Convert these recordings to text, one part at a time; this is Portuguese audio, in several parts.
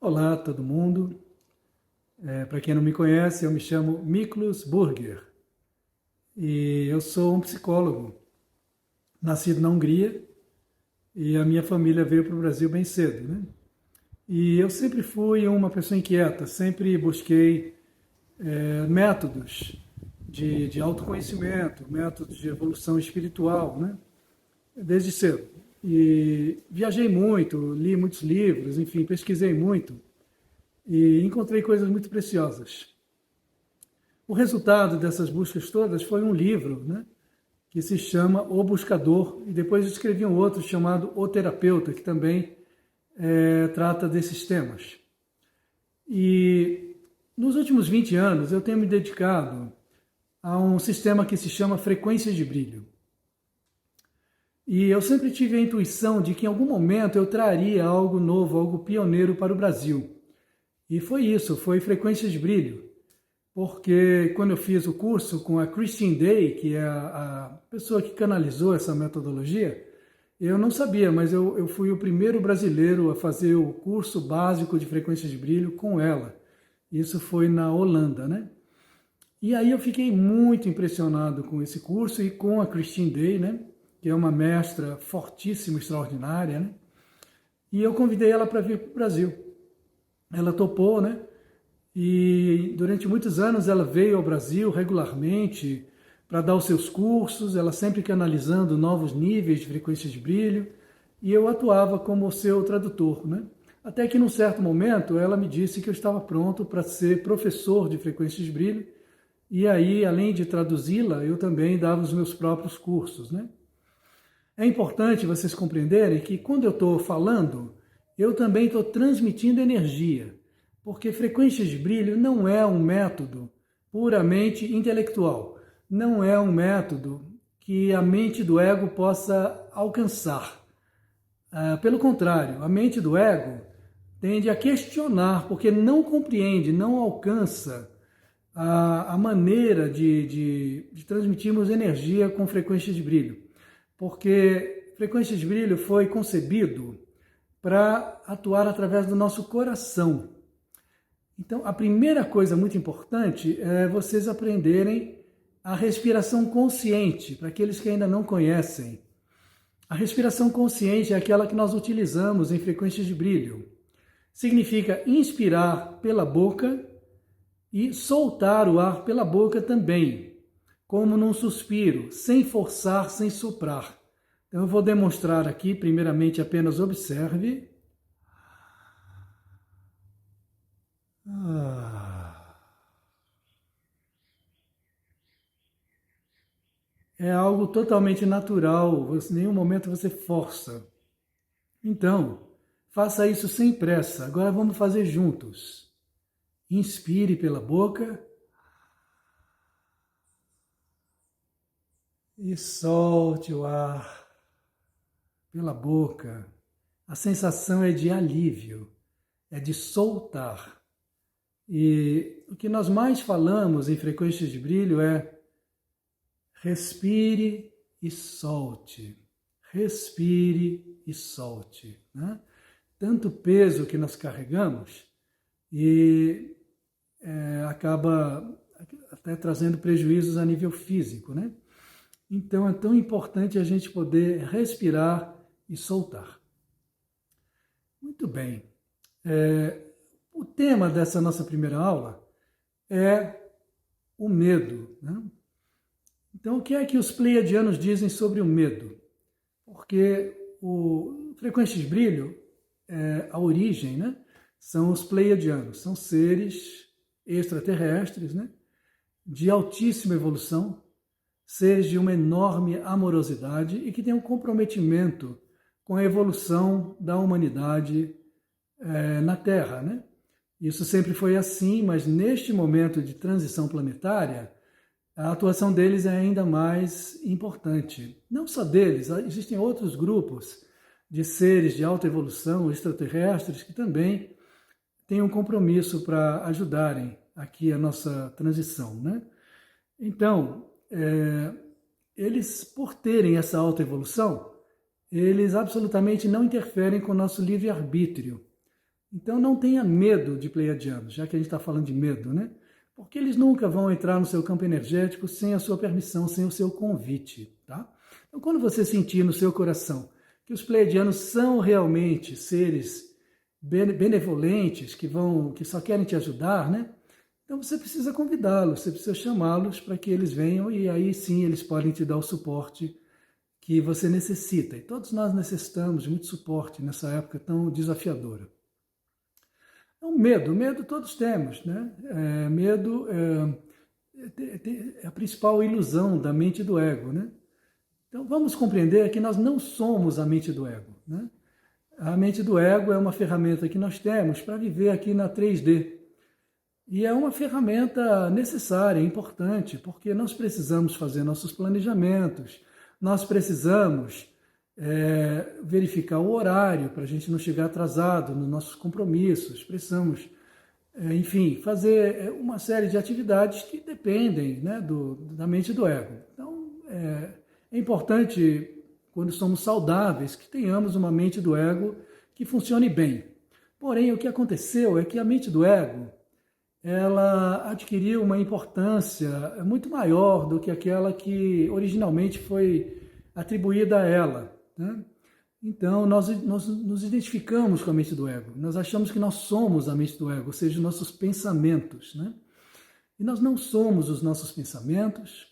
Olá, todo mundo. Para quem não me conhece, eu me chamo Miklos Burger e eu sou um psicólogo, nascido na Hungria e a minha família veio para o Brasil bem cedo, né? E eu sempre fui uma pessoa inquieta, sempre busquei métodos de autoconhecimento, métodos de evolução espiritual, né? Desde cedo. E viajei muito, li muitos livros, enfim, pesquisei muito e encontrei coisas muito preciosas. O resultado dessas buscas todas foi um livro, né, que se chama O Buscador, e depois escrevi um outro chamado O Terapeuta, que também trata desses temas. E nos últimos 20 anos eu tenho me dedicado a um sistema que se chama frequências de brilho. E eu sempre tive a intuição de que em algum momento eu traria algo novo, algo pioneiro para o Brasil. E foi isso, foi frequências de brilho. Porque quando eu fiz o curso com a Christine Day, que é a pessoa que canalizou essa metodologia, eu não sabia, mas eu fui o primeiro brasileiro a fazer o curso básico de frequências de brilho com ela. Isso foi na Holanda, né? E aí eu fiquei muito impressionado com esse curso e com a Christine Day, né? Que é uma mestra fortíssima, extraordinária, né? E eu convidei ela para vir para o Brasil. Ela topou, né? E durante muitos anos ela veio ao Brasil regularmente para dar os seus cursos, ela sempre canalizando novos níveis de frequências de brilho, e eu atuava como seu tradutor, né? Até que num certo momento ela me disse que eu estava pronto para ser professor de frequências de brilho, e aí, além de traduzi-la, eu também dava os meus próprios cursos, né? É importante vocês compreenderem que quando eu estou falando, eu também estou transmitindo energia, porque frequências de brilho não é um método puramente intelectual, não é um método que a mente do ego possa alcançar. Pelo contrário, a mente do ego tende a questionar, porque não compreende, não alcança a maneira de transmitirmos energia com frequências de brilho. Porque frequências de brilho foi concebido para atuar através do nosso coração. Então, a primeira coisa muito importante é vocês aprenderem a respiração consciente, para aqueles que ainda não conhecem. A respiração consciente é aquela que nós utilizamos em frequências de brilho. Significa inspirar pela boca e soltar o ar pela boca também, como num suspiro, sem forçar, sem soprar. Então eu vou demonstrar aqui, primeiramente apenas observe. É algo totalmente natural, em nenhum momento você força. Então, faça isso sem pressa. Agora vamos fazer juntos. Inspire pela boca e solte o ar pela boca. A sensação é de alívio, é de soltar. E o que nós mais falamos em frequências de brilho é respire e solte. Respire e solte. Né? Tanto peso que nós carregamos e acaba até trazendo prejuízos a nível físico, né? Então é tão importante a gente poder respirar e soltar. Muito bem. O tema dessa nossa primeira aula é o medo, né? Então, o que é que os pleiadianos dizem sobre o medo? Porque o frequência de brilho, a origem, né, são os pleiadianos, são seres extraterrestres, né, de altíssima evolução, seres de uma enorme amorosidade e que têm um comprometimento com a evolução da humanidade na Terra, né? Isso sempre foi assim, mas neste momento de transição planetária, a atuação deles é ainda mais importante. Não só deles, existem outros grupos de seres de alta evolução, extraterrestres, que também têm um compromisso para ajudarem aqui a nossa transição, né? Então, eles, por terem essa alta evolução, eles absolutamente não interferem com o nosso livre-arbítrio. Então não tenha medo de pleiadianos, já que a gente está falando de medo, né? Porque eles nunca vão entrar no seu campo energético sem a sua permissão, sem o seu convite, tá? Então quando você sentir no seu coração que os pleiadianos são realmente seres benevolentes, que só querem te ajudar, né? Então você precisa convidá-los, você precisa chamá-los para que eles venham e aí sim eles podem te dar o suporte que você necessita. E todos nós necessitamos de muito suporte nessa época tão desafiadora. Então, medo todos temos, né? Medo é a principal ilusão da mente do ego, né? Então vamos compreender que nós não somos a mente do ego, né? A mente do ego é uma ferramenta que nós temos para viver aqui na 3D. E é uma ferramenta necessária, importante, porque nós precisamos fazer nossos planejamentos, nós precisamos verificar o horário para a gente não chegar atrasado nos nossos compromissos, precisamos, enfim, fazer uma série de atividades que dependem, né, da mente do ego. Então, é importante, quando somos saudáveis, que tenhamos uma mente do ego que funcione bem. Porém, o que aconteceu é que a mente do ego, ela adquiriu uma importância muito maior do que aquela que originalmente foi atribuída a ela, né? Então, nós nos identificamos com a mente do ego, nós achamos que nós somos a mente do ego, ou seja, os nossos pensamentos, né? E nós não somos os nossos pensamentos.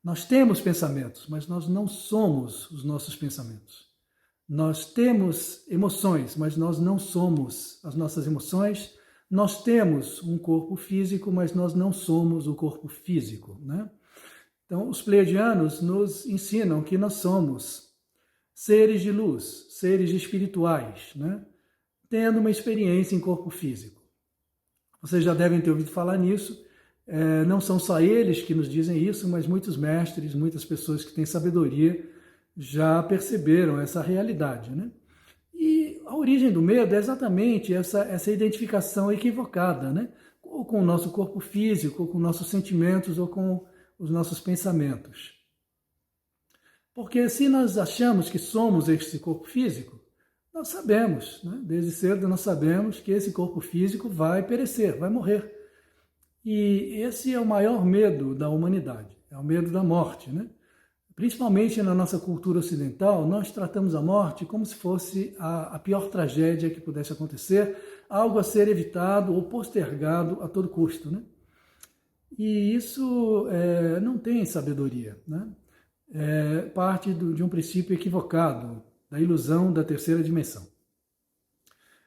Nós temos pensamentos, mas nós não somos os nossos pensamentos. Nós temos emoções, mas nós não somos as nossas emoções. Nós temos um corpo físico, mas nós não somos o corpo físico, né? Então, os pleiadianos nos ensinam que nós somos seres de luz, seres espirituais, né? Tendo uma experiência em corpo físico. Vocês já devem ter ouvido falar nisso. Não são só eles que nos dizem isso, mas muitos mestres, muitas pessoas que têm sabedoria já perceberam essa realidade, né? E a origem do medo é exatamente essa identificação equivocada, né? Ou com o nosso corpo físico, ou com nossos sentimentos, ou com os nossos pensamentos. Porque se nós achamos que somos esse corpo físico, nós sabemos, né? Desde cedo nós sabemos que esse corpo físico vai perecer, vai morrer. E esse é o maior medo da humanidade, é o medo da morte, né? Principalmente na nossa cultura ocidental, nós tratamos a morte como se fosse a pior tragédia que pudesse acontecer, algo a ser evitado ou postergado a todo custo, né? E isso não tem sabedoria, né? Parte de um princípio equivocado, da ilusão da terceira dimensão.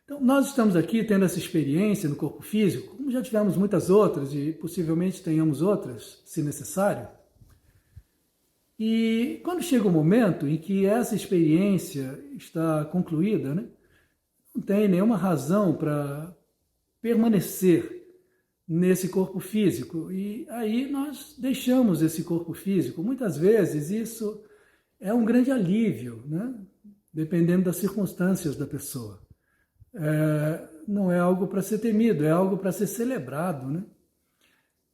Então, nós estamos aqui tendo essa experiência no corpo físico, como já tivemos muitas outras e possivelmente tenhamos outras, se necessário. E quando chega o momento em que essa experiência está concluída, né, não tem nenhuma razão para permanecer nesse corpo físico. E aí nós deixamos esse corpo físico. Muitas vezes isso é um grande alívio, né, dependendo das circunstâncias da pessoa. Não é algo para ser temido, é algo para ser celebrado, né?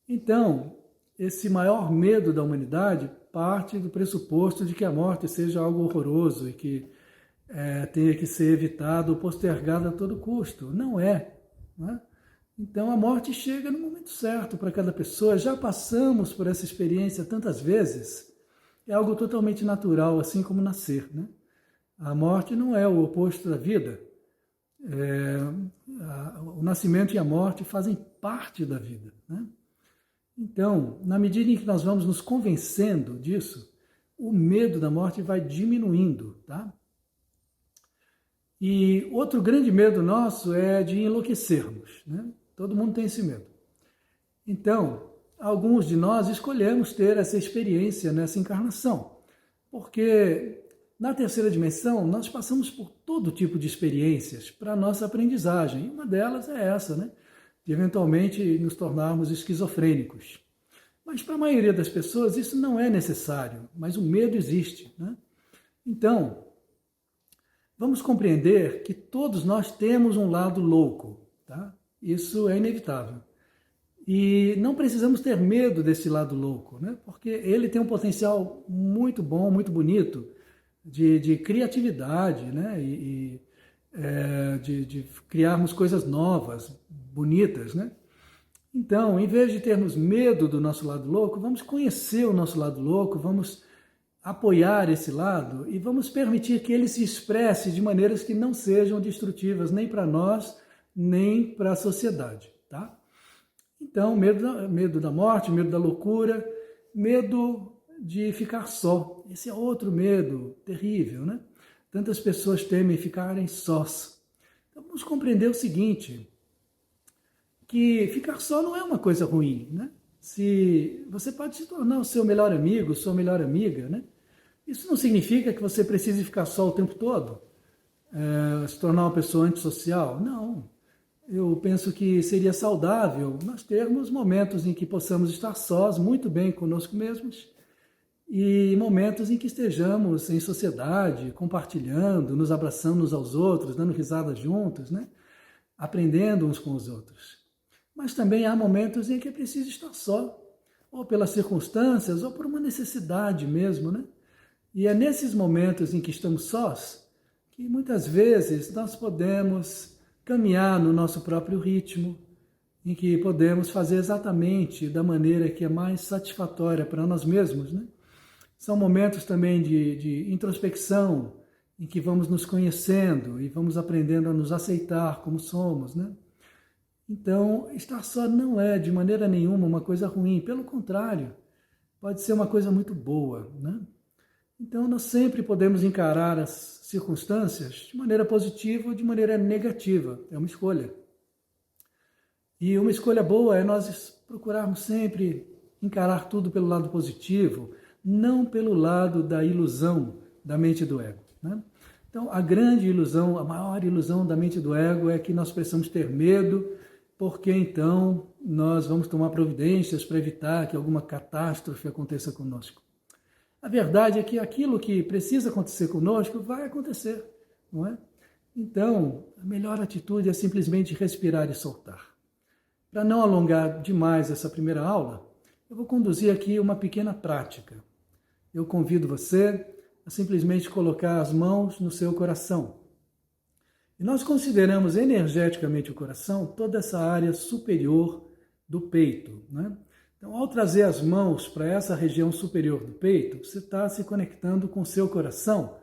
Então, esse maior medo da humanidade parte do pressuposto de que a morte seja algo horroroso e que tenha que ser evitado ou postergado a todo custo. Não é, né? Então a morte chega no momento certo para cada pessoa. Já passamos por essa experiência tantas vezes. É algo totalmente natural, assim como nascer, né? A morte não é o oposto da vida. O nascimento e a morte fazem parte da vida, né? Então, na medida em que nós vamos nos convencendo disso, o medo da morte vai diminuindo, tá? E outro grande medo nosso é de enlouquecermos, né? Todo mundo tem esse medo. Então, alguns de nós escolhemos ter essa experiência nessa encarnação, porque na terceira dimensão nós passamos por todo tipo de experiências para a nossa aprendizagem. E uma delas é essa, né? De eventualmente nos tornarmos esquizofrênicos. Mas para a maioria das pessoas isso não é necessário, mas o medo existe, né? Então, vamos compreender que todos nós temos um lado louco, tá? Isso é inevitável. E não precisamos ter medo desse lado louco, né? Porque ele tem um potencial muito bom, muito bonito de criatividade, né? de criarmos coisas novas, bonitas, né? Então, em vez de termos medo do nosso lado louco, vamos conhecer o nosso lado louco, vamos apoiar esse lado e vamos permitir que ele se expresse de maneiras que não sejam destrutivas nem para nós, nem para a sociedade, tá? Então, medo da morte, medo da loucura, medo de ficar só. Esse é outro medo terrível, né? Tantas pessoas temem ficarem sós. Então, vamos compreender o seguinte, que ficar só não é uma coisa ruim, né? Se você pode se tornar o seu melhor amigo, sua melhor amiga, né? Isso não significa que você precise ficar só o tempo todo, se tornar uma pessoa antissocial. Não. Eu penso que seria saudável nós termos momentos em que possamos estar sós, muito bem conosco mesmos, e momentos em que estejamos em sociedade, compartilhando, nos abraçando uns aos outros, dando risadas juntos, né? Aprendendo uns com os outros. Mas também há momentos em que é preciso estar só, ou pelas circunstâncias, ou por uma necessidade mesmo, né? E é nesses momentos em que estamos sós que muitas vezes nós podemos caminhar no nosso próprio ritmo, em que podemos fazer exatamente da maneira que é mais satisfatória para nós mesmos, né? São momentos também de introspecção, em que vamos nos conhecendo e vamos aprendendo a nos aceitar como somos, né? Então, estar só não é de maneira nenhuma uma coisa ruim, pelo contrário, pode ser uma coisa muito boa, né? Então, nós sempre podemos encarar as circunstâncias de maneira positiva ou de maneira negativa, é uma escolha. E uma escolha boa é nós procurarmos sempre encarar tudo pelo lado positivo, não pelo lado da ilusão da mente do ego, né? Então, a grande ilusão, a maior ilusão da mente do ego é que nós precisamos ter medo, porque então nós vamos tomar providências para evitar que alguma catástrofe aconteça conosco. A verdade é que aquilo que precisa acontecer conosco vai acontecer, não é? Então, a melhor atitude é simplesmente respirar e soltar. Para não alongar demais essa primeira aula, eu vou conduzir aqui uma pequena prática. Eu convido você a simplesmente colocar as mãos no seu coração. E nós consideramos energeticamente o coração toda essa área superior do peito, né? Então, ao trazer as mãos para essa região superior do peito, você está se conectando com o seu coração.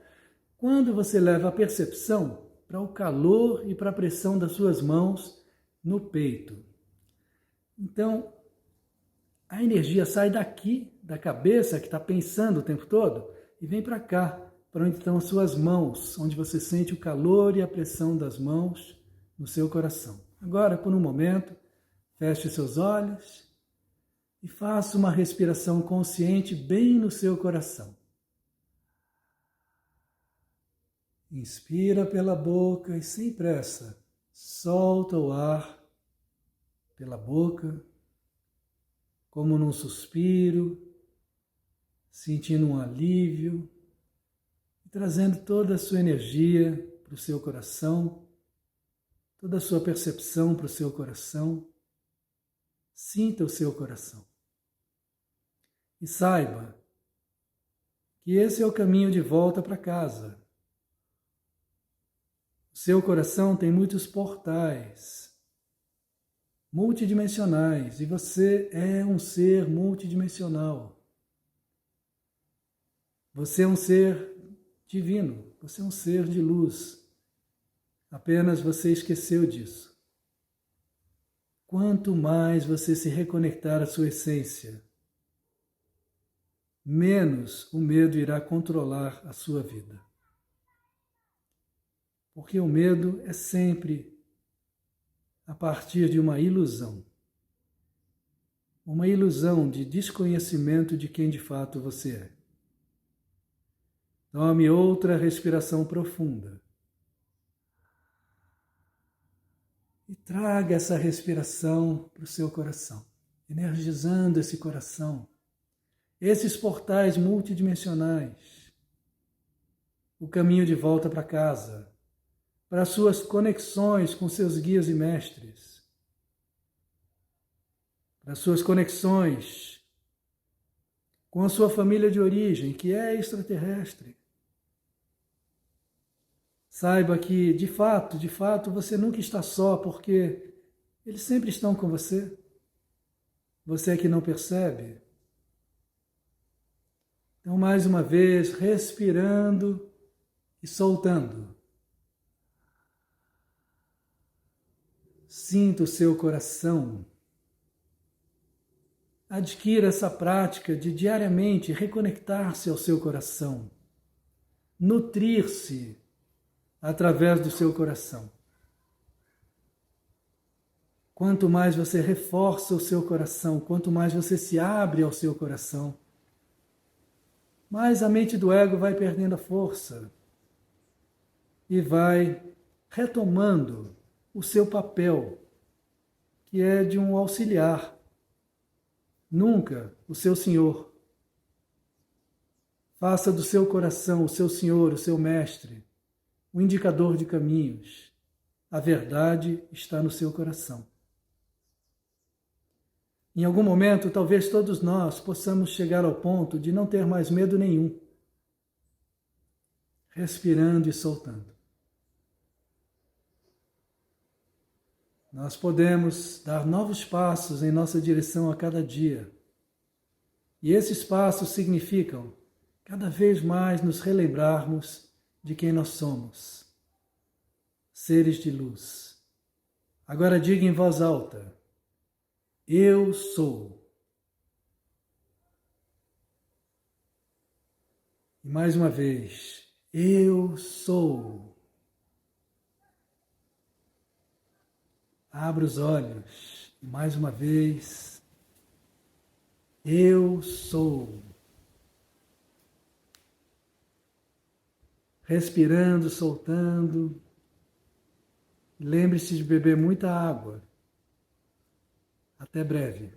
Quando você leva a percepção para o calor e para a pressão das suas mãos no peito. Então, a energia sai daqui, da cabeça que está pensando o tempo todo, e vem para cá, para onde estão as suas mãos, onde você sente o calor e a pressão das mãos no seu coração. Agora, por um momento, feche seus olhos e faça uma respiração consciente bem no seu coração. Inspira pela boca e sem pressa, solta o ar pela boca, como num suspiro, sentindo um alívio, e trazendo toda a sua energia para o seu coração, toda a sua percepção para o seu coração. Sinta o seu coração. E saiba que esse é o caminho de volta para casa. O seu coração tem muitos portais multidimensionais e você é um ser multidimensional. Você é um ser divino, você é um ser de luz. Apenas você esqueceu disso. Quanto mais você se reconectar à sua essência, menos o medo irá controlar a sua vida. Porque o medo é sempre a partir de uma ilusão de desconhecimento de quem de fato você é. Tome outra respiração profunda. E traga essa respiração para o seu coração, energizando esse coração, esses portais multidimensionais, o caminho de volta para casa, para as suas conexões com seus guias e mestres, para as suas conexões com a sua família de origem, que é extraterrestre. Saiba que, de fato, você nunca está só, porque eles sempre estão com você. Você é que não percebe. Então, mais uma vez, respirando e soltando. Sinta o seu coração. Adquira essa prática de diariamente reconectar-se ao seu coração. Nutrir-se através do seu coração. Quanto mais você reforça o seu coração, quanto mais você se abre ao seu coração, mais a mente do ego vai perdendo a força e vai retomando o seu papel, que é de um auxiliar, nunca o seu senhor. Faça do seu coração o seu senhor, o seu mestre, o indicador de caminhos. A verdade está no seu coração. Em algum momento, talvez todos nós possamos chegar ao ponto de não ter mais medo nenhum, respirando e soltando. Nós podemos dar novos passos em nossa direção a cada dia. E esses passos significam cada vez mais nos relembrarmos de quem nós somos, seres de luz. Agora diga em voz alta: eu sou. E mais uma vez, eu sou. Abra os olhos. E mais uma vez, eu sou. Respirando, soltando. Lembre-se de beber muita água. Até breve.